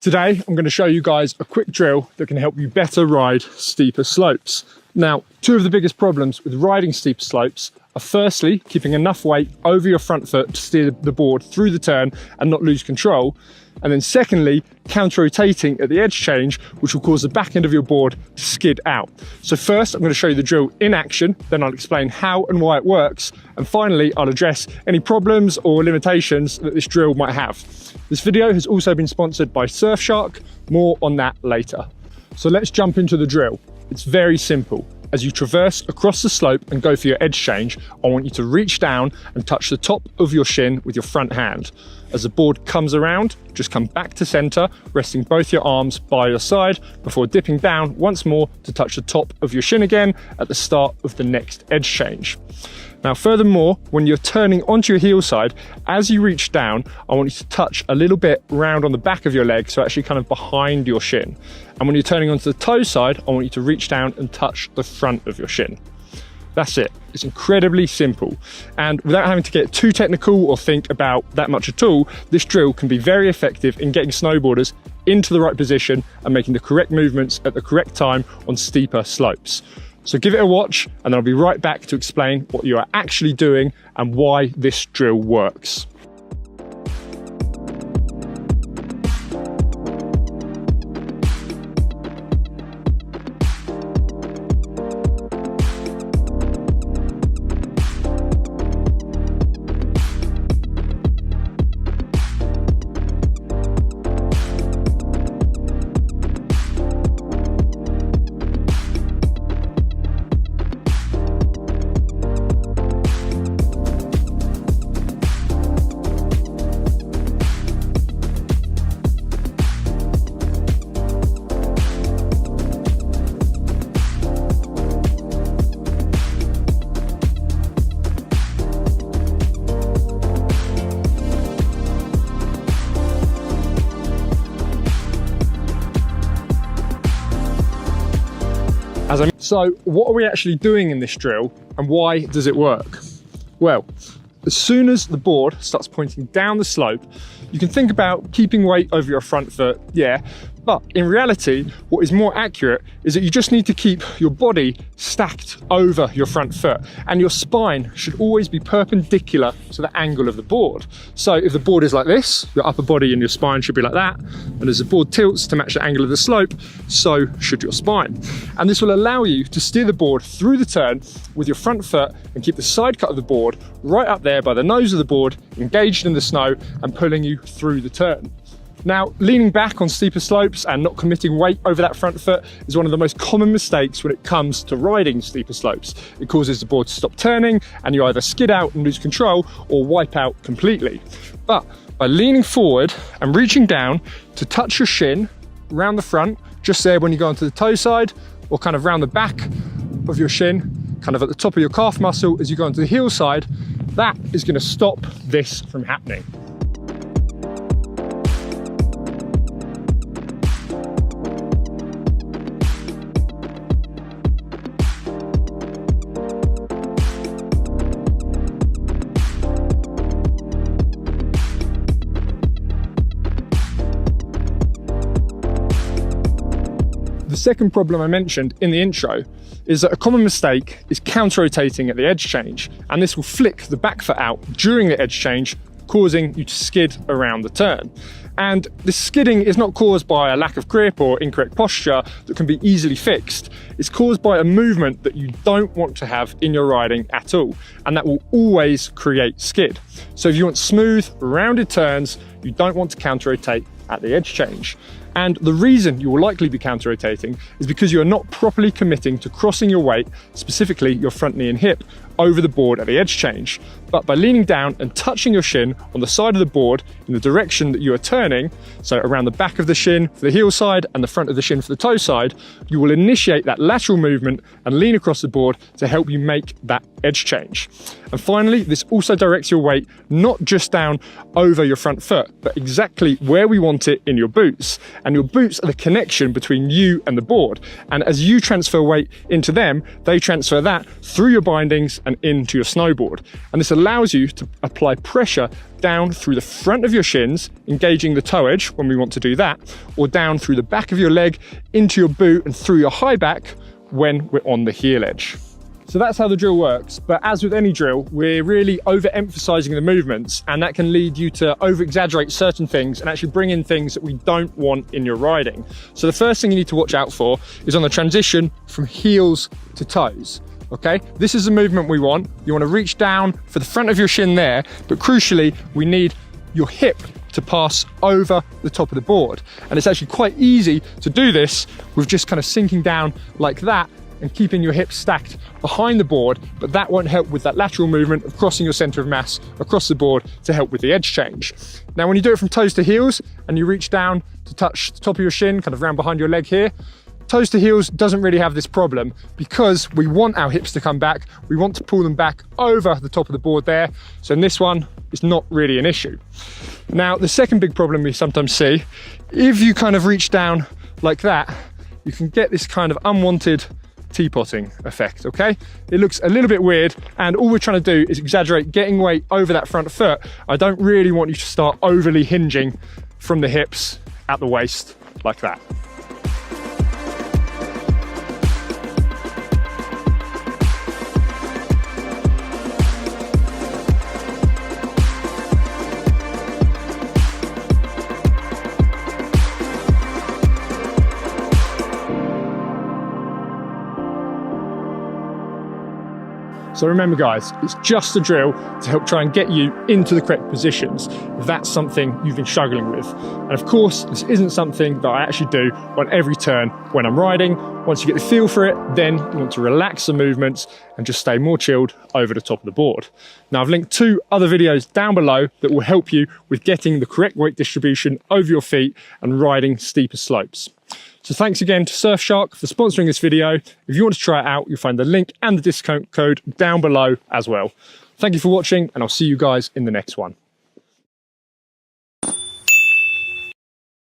Today, I'm going to show you guys a quick drill that can help you better ride steeper slopes. Now, two of the biggest problems with riding steeper slopes are firstly, keeping enough weight over your front foot to steer the board through the turn and not lose control. And then secondly, counter-rotating at the edge change, which will cause the back end of your board to skid out. So first, I'm going to show you the drill in action, then I'll explain how and why it works, and finally, I'll address any problems or limitations that this drill might have. This video has also been sponsored by Surfshark, more on that later. So let's jump into the drill. It's very simple. As you traverse across the slope and go for your edge change, I want you to reach down and touch the top of your shin with your front hand. As the board comes around, just come back to center, resting both your arms by your side before dipping down once more to touch the top of your shin again at the start of the next edge change. Now, furthermore, when you're turning onto your heel side, as you reach down, I want you to touch a little bit round on the back of your leg, so actually kind of behind your shin. And when you're turning onto the toe side, I want you to reach down and touch the front of your shin. That's it. It's incredibly simple. And without having to get too technical or think about that much at all, this drill can be very effective in getting snowboarders into the right position and making the correct movements at the correct time on steeper slopes. So give it a watch and then I'll be right back to explain what you are actually doing and why this drill works. So what are we actually doing in this drill and why does it work? Well, as soon as the board starts pointing down the slope, you can think about keeping weight over your front foot, yeah, but in reality, what is more accurate is that you just need to keep your body stacked over your front foot, and your spine should always be perpendicular to the angle of the board. So if the board is like this, your upper body and your spine should be like that, and as the board tilts to match the angle of the slope, so should your spine. And this will allow you to steer the board through the turn with your front foot and keep the side cut of the board right up there by the nose of the board, engaged in the snow and pulling you through the turn. Now, leaning back on steeper slopes and not committing weight over that front foot is one of the most common mistakes when it comes to riding steeper slopes. It causes the board to stop turning and you either skid out and lose control or wipe out completely. But by leaning forward and reaching down to touch your shin around the front, just there when you go onto the toe side, or kind of round the back of your shin, kind of at the top of your calf muscle as you go onto the heel side, that is going to stop this from happening. The second problem I mentioned in the intro is that a common mistake is counter-rotating at the edge change, and this will flick the back foot out during the edge change, causing you to skid around the turn. And this skidding is not caused by a lack of grip or incorrect posture that can be easily fixed. It's caused by a movement that you don't want to have in your riding at all, and that will always create skid. So if you want smooth, rounded turns, you don't want to counter-rotate at the edge change. And the reason you will likely be counter-rotating is because you are not properly committing to crossing your weight, specifically your front knee and hip, over the board at the edge change. But by leaning down and touching your shin on the side of the board in the direction that you are turning, so around the back of the shin for the heel side and the front of the shin for the toe side, you will initiate that lateral movement and lean across the board to help you make that edge change. And finally, this also directs your weight not just down over your front foot, but exactly where we want it in your boots. and your boots are the connection between you and the board. And as you transfer weight into them, they transfer that through your bindings and into your snowboard. And this allows you to apply pressure down through the front of your shins, engaging the toe edge when we want to do that, or down through the back of your leg, into your boot and through your high back when we're on the heel edge. So that's how the drill works, but as with any drill, we're really overemphasizing the movements, and that can lead you to over-exaggerate certain things and actually bring in things that we don't want in your riding. So the first thing you need to watch out for is on the transition from heels to toes. Okay, this is the movement we want. You want to reach down for the front of your shin there, but crucially, we need your hip to pass over the top of the board. And it's actually quite easy to do this with just kind of sinking down like that and keeping your hips stacked behind the board, but that won't help with that lateral movement of crossing your center of mass across the board to help with the edge change. Now, when you do it from toes to heels and you reach down to touch the top of your shin, kind of round behind your leg here, toes to heels doesn't really have this problem because we want our hips to come back. We want to pull them back over the top of the board there. So in this one, it's not really an issue. Now, the second big problem we sometimes see, if you kind of reach down like that, you can get this kind of unwanted teapotting effect, okay? It looks a little bit weird, and all we're trying to do is exaggerate getting weight over that front foot. I don't really want you to start overly hinging from the hips at the waist like that. So remember guys, it's just a drill to help try and get you into the correct positions if that's something you've been struggling with. And of course, this isn't something that I actually do on every turn when I'm riding. Once you get the feel for it, then you want to relax the movements and just stay more chilled over the top of the board. Now, I've linked 2 other videos down below that will help you with getting the correct weight distribution over your feet and riding steeper slopes. So thanks again to Surfshark for sponsoring this video. If you want to try it out, you'll find the link and the discount code down below as well. Thank you for watching, and I'll see you guys in the next one.